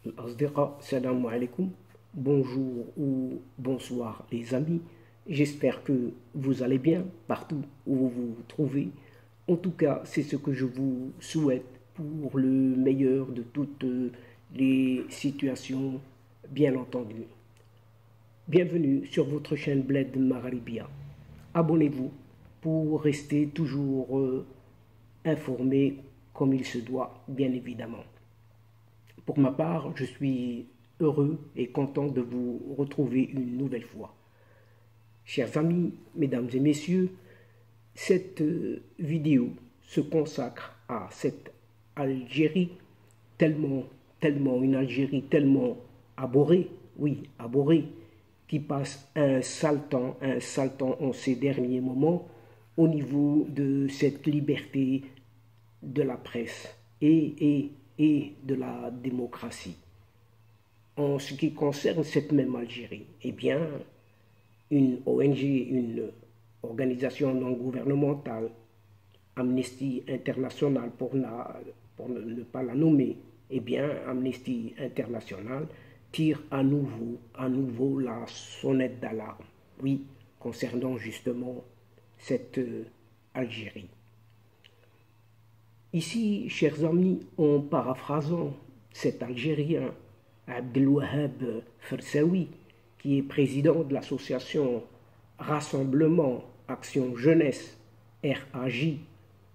الأصدقاء السلام عليكم. Bonjour ou bonsoir les amis. J'espère que vous allez bien partout où vous vous trouvez. En tout cas, c'est ce que je vous souhaite pour le meilleur de toutes les situations, bien entendu. Bienvenue sur votre chaîne Bled Mararibia. Abonnez-vous pour rester toujours informé comme il se doit, bien évidemment. Pour ma part, je suis heureux et content de vous retrouver une nouvelle fois. Chers amis, mesdames et messieurs, cette vidéo se consacre à cette Algérie une Algérie tellement abhorrée, oui, abhorrée, qui passe un sale temps en ces derniers moments au niveau de cette liberté de la presse et de la démocratie. En ce qui concerne cette même Algérie, eh bien, une ONG, une organisation non gouvernementale, Amnesty International pour ne pas la nommer, eh bien, Amnesty International tire à nouveau la sonnette d'alarme, oui, concernant justement cette Algérie. Ici, chers amis, en paraphrasant cet Algérien, Abdelwahab Fersaoui, qui est président de l'association Rassemblement Action Jeunesse, RAJ,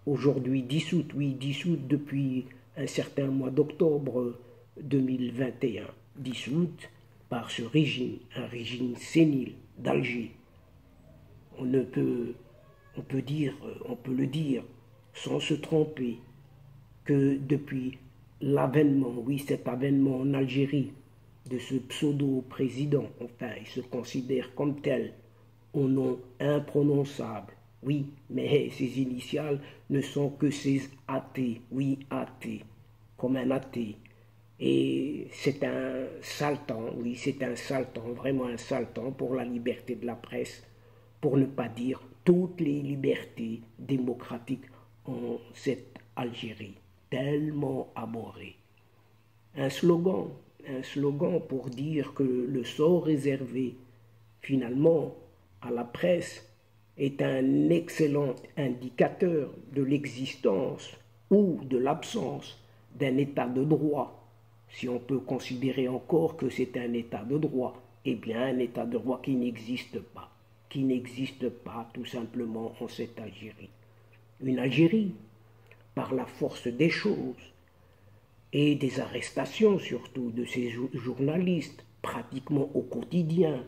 aujourd'hui dissoute, oui, dissoute depuis un certain mois d'octobre 2021, dissoute par ce régime, un régime sénile d'Alger. On peut le dire sans se tromper, que depuis l'avènement, oui, cet avènement en Algérie de ce pseudo-président, enfin, il se considère comme tel, au nom imprononçable, oui, mais ses initiales ne sont que ses athées, oui, athées, comme un athée. Et c'est un sale temps, oui, c'est un sale temps, vraiment un sale temps pour la liberté de la presse, pour ne pas dire toutes les libertés démocratiques en cette Algérie, tellement abhorrée. Un slogan pour dire que le sort réservé finalement à la presse est un excellent indicateur de l'existence ou de l'absence d'un état de droit. Si on peut considérer encore que c'est un état de droit, eh bien un état de droit qui n'existe pas tout simplement en cette Algérie. Une Algérie, par la force des choses et des arrestations surtout de ces journalistes pratiquement au quotidien,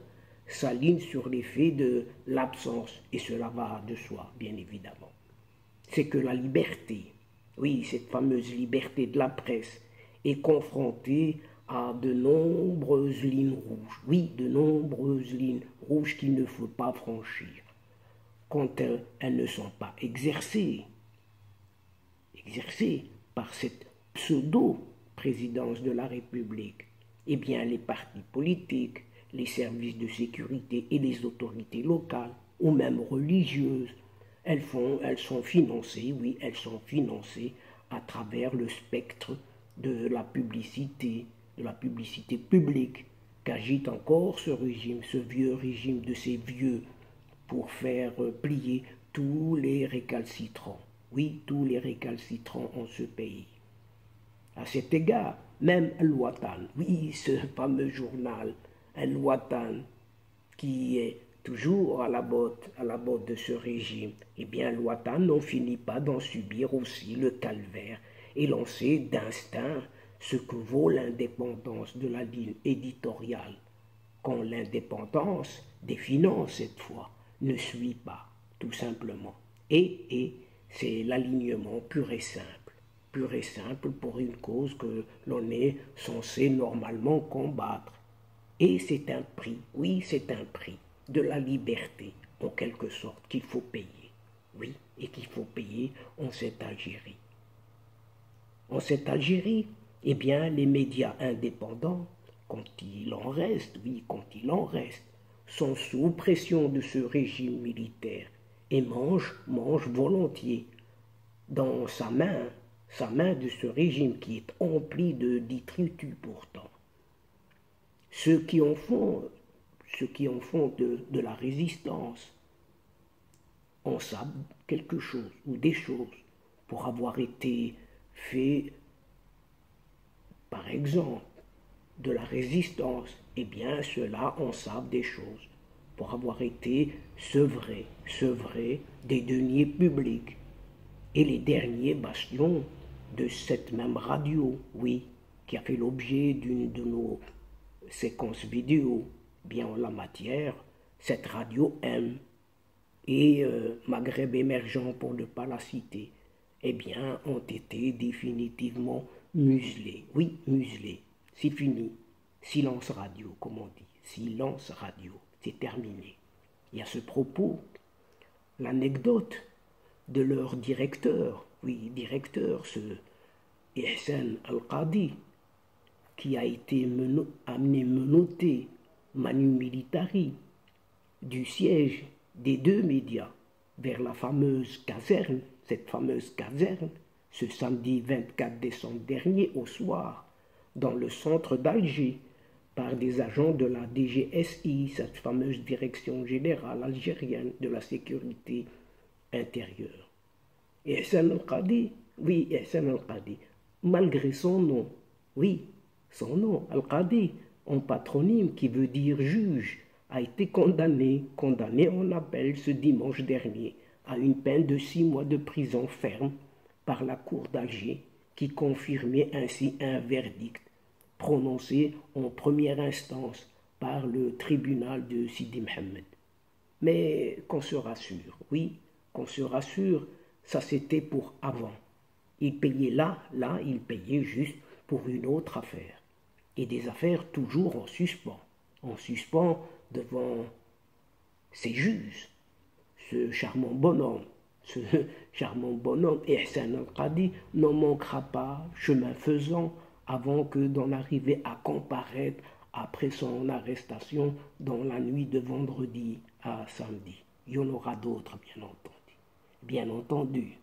s'aligne sur l'effet de l'absence, et cela va de soi, bien évidemment. C'est que la liberté, oui, cette fameuse liberté de la presse, est confrontée à de nombreuses lignes rouges, oui, de nombreuses lignes rouges qu'il ne faut pas franchir, quand elles ne sont pas exercées par cette pseudo-présidence de la République, eh bien les partis politiques, les services de sécurité et les autorités locales ou même religieuses, elles sont financées, oui, elles sont financées à travers le spectre de la publicité publique qu'agite encore ce régime, ce vieux régime de ces vieux, pour faire plier tous les récalcitrants. Oui, tous les récalcitrants en ce pays. À cet égard, même Al-Watan, oui, ce fameux journal, Al-Watan, qui est toujours à la botte de ce régime, eh bien, Al-Watan n'en finit pas d'en subir aussi le calvaire et lancer d'instinct ce que vaut l'indépendance de la ligne éditoriale, quand l'indépendance des finances, cette fois, ne suit pas, tout simplement. Et c'est l'alignement pur et simple pour une cause que l'on est censé normalement combattre. Et c'est un prix, oui, c'est un prix de la liberté, en quelque sorte, qu'il faut payer, oui, et qu'il faut payer en cette Algérie. En cette Algérie, eh bien, les médias indépendants, quand il en reste, oui, quand il en reste, sont sous pression de ce régime militaire et mangent volontiers dans sa main de ce régime qui est empli de détritus pourtant. Ceux qui en font, de la résistance en savent quelque chose ou des choses pour avoir été fait, par exemple, de la résistance. Eh bien, ceux-là en savent des choses pour avoir été sevrés des deniers publics. Et les derniers bastions de cette même radio, oui, qui a fait l'objet d'une de nos séquences vidéo, bien en la matière, cette radio M et Maghreb émergent pour ne pas la citer, eh bien, ont été définitivement muselés. Oui, muselés. C'est fini. Silence radio, comme on dit. Silence radio. C'est terminé. Et à ce propos, l'anecdote de leur directeur, oui, directeur, ce Ihsan Al-Qadi, qui a été amené menotté manu militari du siège des deux médias vers la fameuse caserne, cette fameuse caserne, ce samedi 24 décembre dernier au soir, dans le centre d'Alger, par des agents de la DGSI, cette fameuse Direction générale algérienne de la sécurité intérieure. Et Ihsan Al-Qadi, oui, Ihsan Al-Qadi, malgré son nom, oui, son nom, Al-Qadi, en patronyme qui veut dire juge, a été condamné en appel ce dimanche dernier à une peine de 6 mois de prison ferme par la cour d'Alger qui confirmait ainsi un verdict prononcé en première instance par le tribunal de Sidi Mohamed. Mais qu'on se rassure, oui, qu'on se rassure, ça c'était pour avant. Il payait là, il payait juste pour une autre affaire. Et des affaires toujours en suspens devant ces juges. Ce charmant bonhomme, Ihsan Al-Qadi, n'en manquera pas, chemin faisant, avant que d'en arriver à comparaître après son arrestation dans la nuit de vendredi à samedi. Il y en aura d'autres, bien entendu. Bien entendu,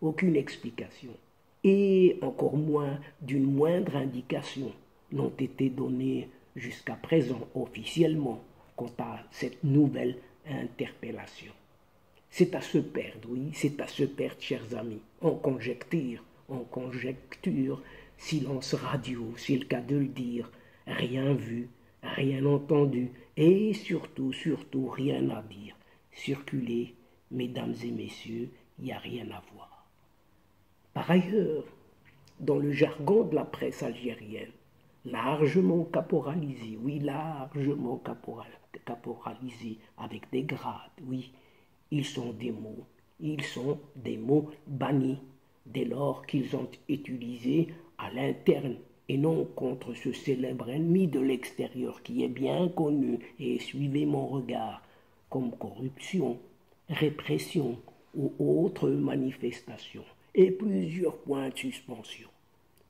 aucune explication, et encore moins d'une moindre indication n'ont été données jusqu'à présent officiellement quant à cette nouvelle interpellation. C'est à se perdre, oui, c'est à se perdre, chers amis, en conjecture, silence radio, c'est le cas de le dire, rien vu, rien entendu, et surtout, rien à dire. Circulez, mesdames et messieurs, il n'y a rien à voir. Par ailleurs, dans le jargon de la presse algérienne, largement caporalisé, oui, largement caporalisé, avec des grades, oui, ils sont des mots bannis dès lors qu'ils ont utilisés à l'interne et non contre ce célèbre ennemi de l'extérieur qui est bien connu, et suivez mon regard, comme corruption, répression ou autres manifestations, et plusieurs points de suspension.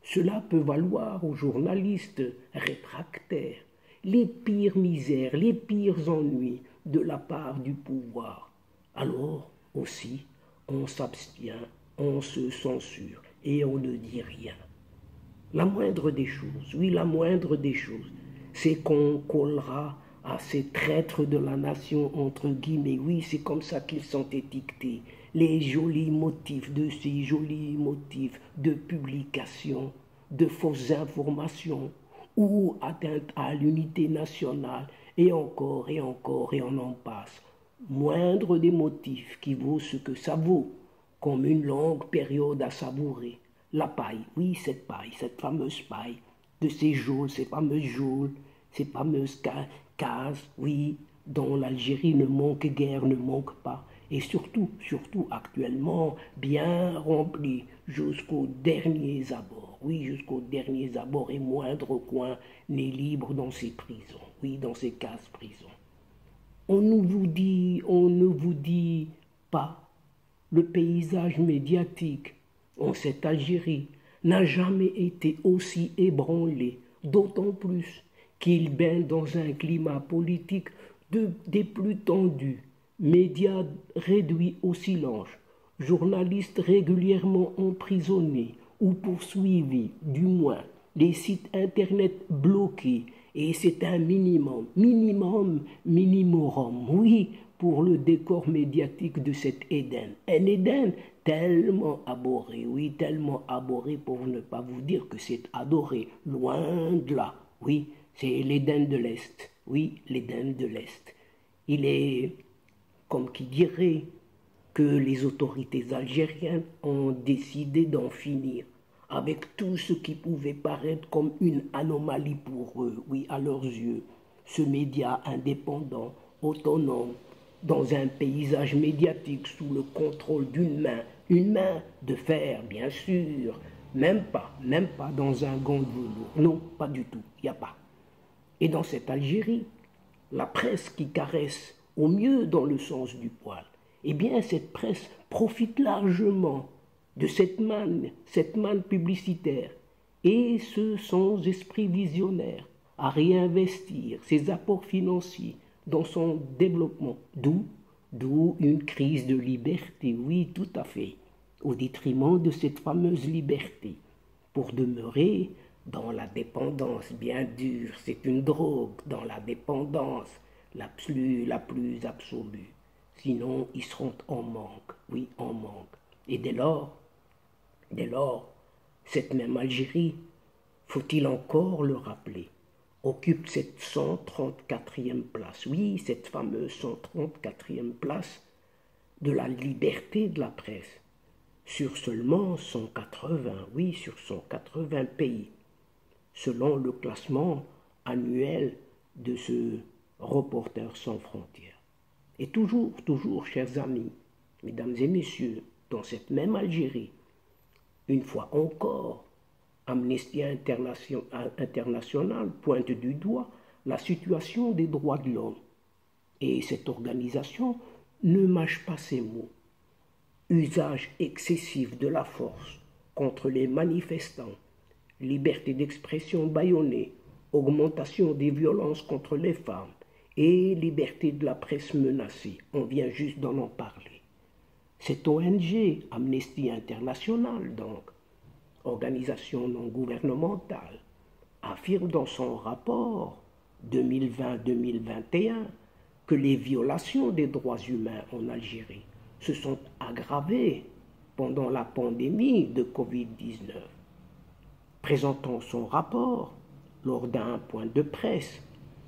Cela peut valoir aux journalistes réfractaires les pires misères, les pires ennuis de la part du pouvoir. Alors aussi, on s'abstient, on se censure et on ne dit rien. La moindre des choses, oui, la moindre des choses, c'est qu'on collera à ces traîtres de la nation, entre guillemets, oui, c'est comme ça qu'ils sont étiquetés, les jolis motifs de ces jolis motifs de publication, de fausses informations, ou atteinte à l'unité nationale, et encore, et on en passe. Moindre des motifs qui vaut ce que ça vaut, comme une longue période à savourer. La paille, oui, cette fameuse paille, de ces geôles, ces fameuses cases, oui, dont l'Algérie ne manque guère, ne manque pas, et surtout actuellement, bien remplie jusqu'aux derniers abords, oui, jusqu'aux derniers abords, et moindre coin n'est libre dans ces prisons, oui, dans ces cases prisons. On ne vous dit pas, le paysage médiatique en cette Algérie n'a jamais été aussi ébranlé, d'autant plus qu'il baigne dans un climat politique des plus tendus, médias réduits au silence, journalistes régulièrement emprisonnés ou poursuivis, du moins les sites internet bloqués Et c'est un minimum, minimorum, oui, pour le décor médiatique de cet Éden. Un Éden tellement abhorré, oui, tellement abhorré pour ne pas vous dire que c'est adoré, loin de là, oui, c'est l'Éden de l'Est, oui, l'Éden de l'Est. Il est, comme qui dirait, que les autorités algériennes ont décidé d'en finir avec tout ce qui pouvait paraître comme une anomalie pour eux, oui, à leurs yeux. Ce média indépendant, autonome, dans un paysage médiatique sous le contrôle une main de fer, bien sûr, même pas dans un gant de velours, non, pas du tout, il n'y a pas. Et dans cette Algérie, la presse qui caresse au mieux dans le sens du poil, eh bien cette presse profite largement de cette manne publicitaire et ce sans esprit visionnaire à réinvestir ses apports financiers dans son développement, d'où une crise de liberté, oui, tout à fait, au détriment de cette fameuse liberté, pour demeurer dans la dépendance bien dure, c'est une drogue, dans la dépendance la plus absolue. Sinon, ils seront en manque, oui, en manque. Et dès lors, cette même Algérie, faut-il encore le rappeler, occupe cette 134e place, oui, cette fameuse 134e place de la liberté de la presse, sur seulement 180, oui, sur 180 pays, selon le classement annuel de ce Reporters sans frontières. Et toujours, chers amis, mesdames et messieurs, dans cette même Algérie, une fois encore, Amnesty International pointe du doigt la situation des droits de l'homme. Et cette organisation ne mâche pas ses mots. Usage excessif de la force contre les manifestants, liberté d'expression bâillonnée, augmentation des violences contre les femmes et liberté de la presse menacée. On vient juste d'en parler. Cette ONG, Amnesty International, donc, organisation non gouvernementale, affirme dans son rapport 2020-2021 que les violations des droits humains en Algérie se sont aggravées pendant la pandémie de Covid-19. Présentant son rapport lors d'un point de presse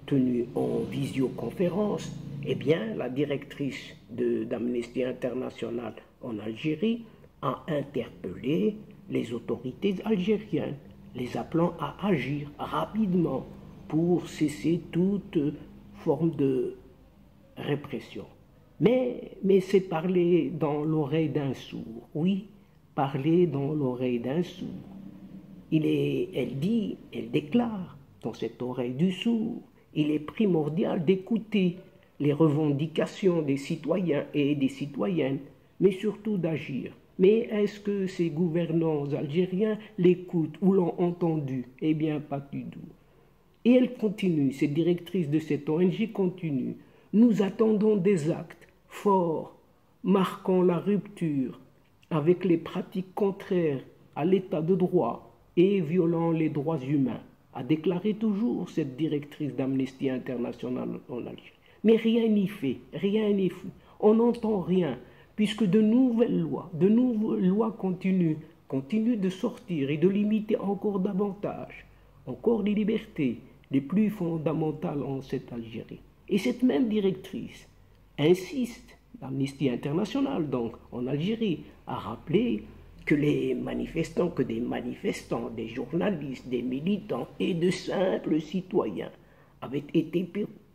tenu en visioconférence, eh bien, la directrice d'Amnesty International en Algérie a interpellé les autorités algériennes, les appelant à agir rapidement pour cesser toute forme de répression. Mais c'est parler dans l'oreille d'un sourd, oui, parler dans l'oreille d'un sourd. Elle déclare dans cette oreille du sourd, il est primordial d'écouter les revendications des citoyens et des citoyennes, mais surtout d'agir. Mais est-ce que ces gouvernants algériens l'écoutent ou l'ont entendu? Eh bien, pas du tout. Et elle continue, cette directrice de cette ONG continue. Nous attendons des actes forts, marquant la rupture avec les pratiques contraires à l'état de droit et violant les droits humains, a déclaré toujours cette directrice d'Amnesty International en Algérie. Mais rien n'y fait, rien n'y fait. On n'entend rien, puisque de nouvelles lois continuent de sortir et de limiter encore davantage, encore les libertés les plus fondamentales en cette Algérie. Et cette même directrice insiste, l'Amnesty International donc en Algérie, a rappelé que des manifestants, des journalistes, des militants et de simples citoyens avaient été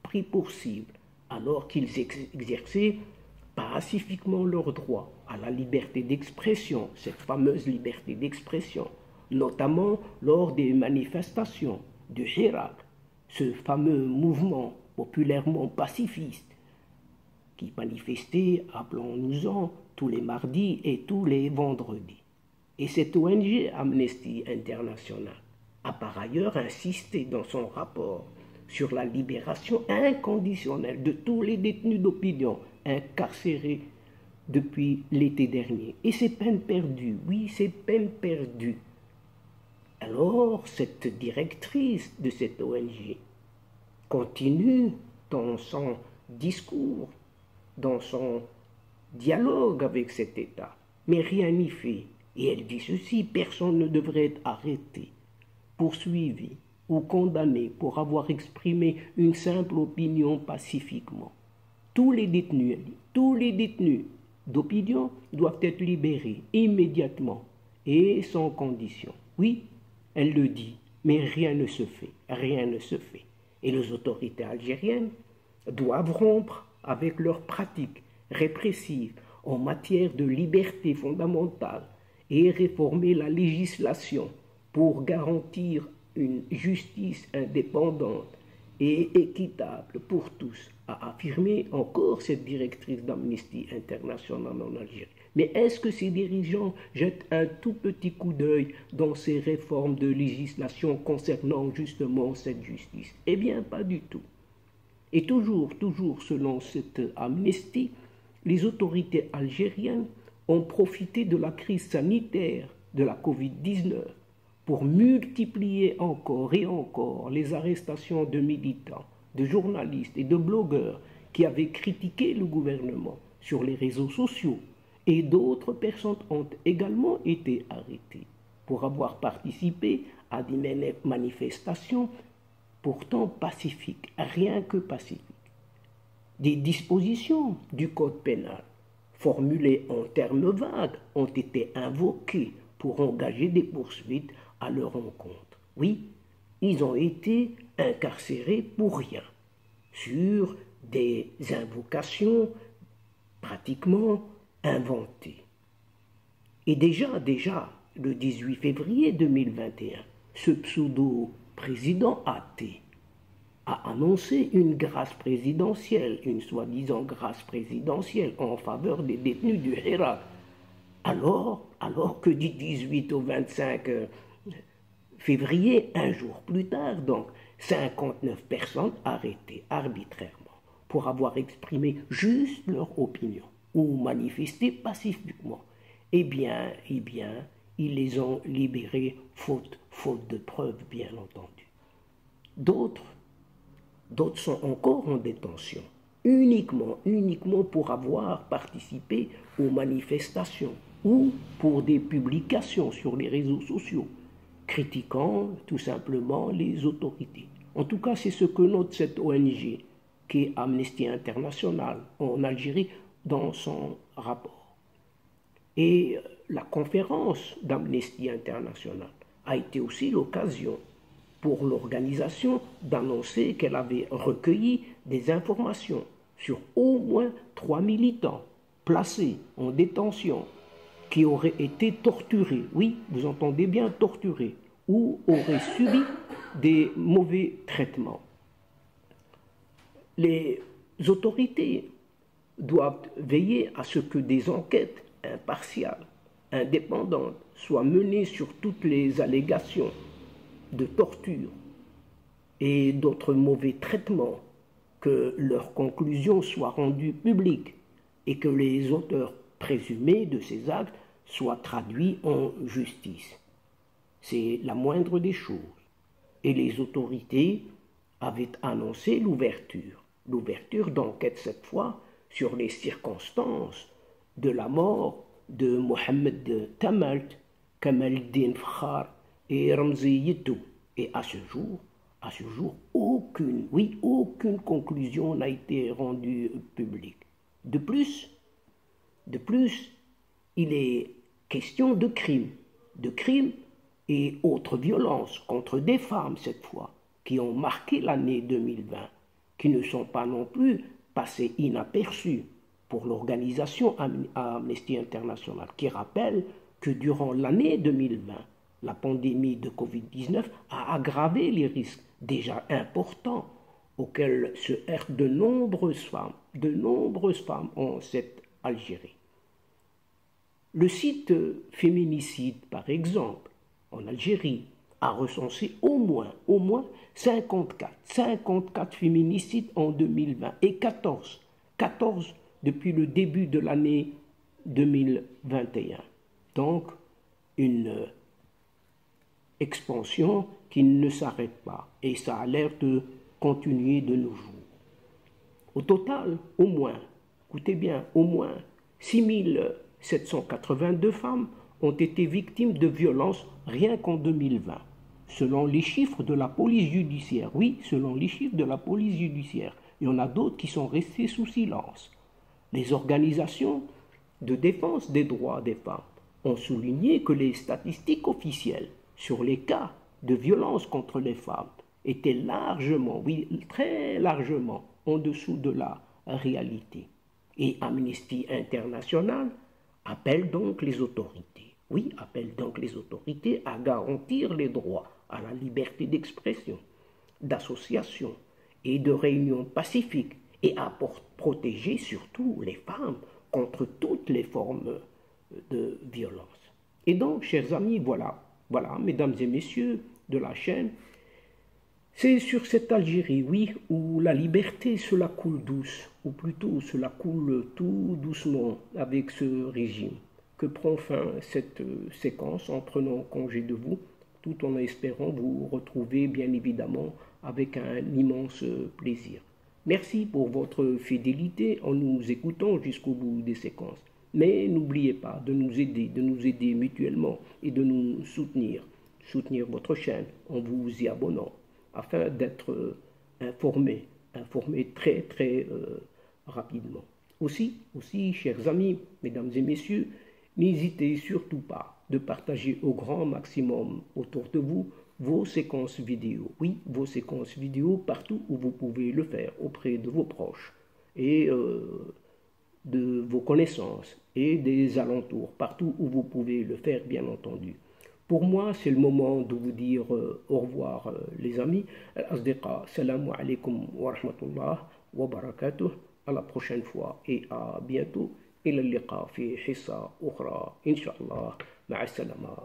pris pour cible alors qu'ils exerçaient pacifiquement leur droit à la liberté d'expression, cette fameuse liberté d'expression, notamment lors des manifestations de Hirak, ce fameux mouvement populairement pacifiste qui manifestait, rappelons-nous-en, tous les mardis et tous les vendredis. Et cette ONG Amnesty International a par ailleurs insisté dans son rapport sur la libération inconditionnelle de tous les détenus d'opinion incarcérés depuis l'été dernier. Et c'est peine perdue, oui, c'est peine perdue. Alors, cette directrice de cette ONG continue dans son discours, dans son dialogue avec cet État, mais rien n'y fait. Et elle dit ceci: personne ne devrait être arrêté, poursuivi ou condamné pour avoir exprimé une simple opinion pacifiquement. Tous les détenus d'opinion doivent être libérés immédiatement et sans condition. Oui, elle le dit, mais rien ne se fait, rien ne se fait. Et les autorités algériennes doivent rompre avec leurs pratiques répressives en matière de liberté fondamentale et réformer la législation pour garantir une justice indépendante et équitable pour tous, a affirmé encore cette directrice d'Amnesty International en Algérie. Mais est-ce que ces dirigeants jettent un tout petit coup d'œil dans ces réformes de législation concernant justement cette justice? Eh bien, pas du tout. Et toujours selon cette Amnesty, les autorités algériennes ont profité de la crise sanitaire de la Covid-19 pour multiplier encore et encore les arrestations de militants, de journalistes et de blogueurs qui avaient critiqué le gouvernement sur les réseaux sociaux. Et d'autres personnes ont également été arrêtées pour avoir participé à des manifestations pourtant pacifiques, rien que pacifiques. Des dispositions du code pénal formulées en termes vagues ont été invoquées pour engager des poursuites à leur encontre. Oui, ils ont été incarcérés pour rien, sur des invocations pratiquement inventées. Et déjà, le 18 février 2021, ce pseudo-président athée a annoncé une grâce présidentielle, une soi-disant grâce présidentielle en faveur des détenus du Hirak. Alors que du 18 au 25 février, un jour plus tard, donc, 59 personnes arrêtées arbitrairement pour avoir exprimé juste leur opinion ou manifesté pacifiquement. Eh bien, ils les ont libérés faute de preuves, bien entendu. D'autres sont encore en détention, uniquement pour avoir participé aux manifestations ou pour des publications sur les réseaux sociaux, critiquant tout simplement les autorités. En tout cas, c'est ce que note cette ONG, qui est Amnesty International en Algérie, dans son rapport. Et la conférence d'Amnesty International a été aussi l'occasion pour l'organisation d'annoncer qu'elle avait recueilli des informations sur au moins 3 militants placés en détention qui auraient été torturés, oui, vous entendez bien, torturés, ou auraient subi des mauvais traitements. Les autorités doivent veiller à ce que des enquêtes impartiales, indépendantes, soient menées sur toutes les allégations de torture et d'autres mauvais traitements, que leurs conclusions soient rendues publiques et que les auteurs présumés de ces actes soient traduits en justice. C'est la moindre des choses. Et les autorités avaient annoncé l'ouverture d'enquête cette fois sur les circonstances de la mort de Mohamed Tamalt, Kamaldin Fakhar et Ramzi Yitou. Et à ce jour, aucune conclusion n'a été rendue publique. De plus, il est question de crimes et autres violences contre des femmes cette fois, qui ont marqué l'année 2020, qui ne sont pas non plus passées inaperçues pour l'organisation Amnesty International, qui rappelle que durant l'année 2020, la pandémie de Covid-19 a aggravé les risques déjà importants auxquels se heurtent de nombreuses femmes en cette Algérie. Le site Féminicide, par exemple, en Algérie, a recensé au moins 54 féminicides en 2020 et 14 depuis le début de l'année 2021. Donc, une expansion qui ne s'arrête pas. Et ça a l'air de continuer de nos jours. Au total, au moins, écoutez bien, au moins 6782 femmes ont été victimes de violences rien qu'en 2020, selon les chiffres de la police judiciaire. Oui, selon les chiffres de la police judiciaire. Il y en a d'autres qui sont restés sous silence. Les organisations de défense des droits des femmes ont souligné que les statistiques officielles sur les cas de violence contre les femmes étaient largement, oui, très largement en dessous de la réalité. Et Amnesty International appelle donc les autorités, oui, appelle donc les autorités à garantir les droits à la liberté d'expression, d'association et de réunion pacifique et à protéger surtout les femmes contre toutes les formes de violence. Et donc, chers amis, voilà, mesdames et messieurs de la chaîne, c'est sur cette Algérie, oui, où la liberté, cela coule douce, ou plutôt cela coule tout doucement avec ce régime, que prend fin cette séquence en prenant congé de vous, tout en espérant vous retrouver bien évidemment avec un immense plaisir. Merci pour votre fidélité en nous écoutant jusqu'au bout des séquences. Mais n'oubliez pas de nous aider mutuellement et de nous soutenir votre chaîne en vous y abonnant, afin d'être informé très rapidement. Aussi, chers amis, mesdames et messieurs, n'hésitez surtout pas de partager au grand maximum autour de vous vos séquences vidéo. Oui, vos séquences vidéo partout où vous pouvez le faire, auprès de vos proches et de vos connaissances et des alentours, partout où vous pouvez le faire, bien entendu. Pour moi, c'est le moment de vous dire au revoir, les amis. Al-Asdiqa, salamu alaikum wa rahmatullah wa barakatuh. À la prochaine fois et à bientôt. إلى اللقاء في حصة أخرى إن شاء الله. مع السلامة.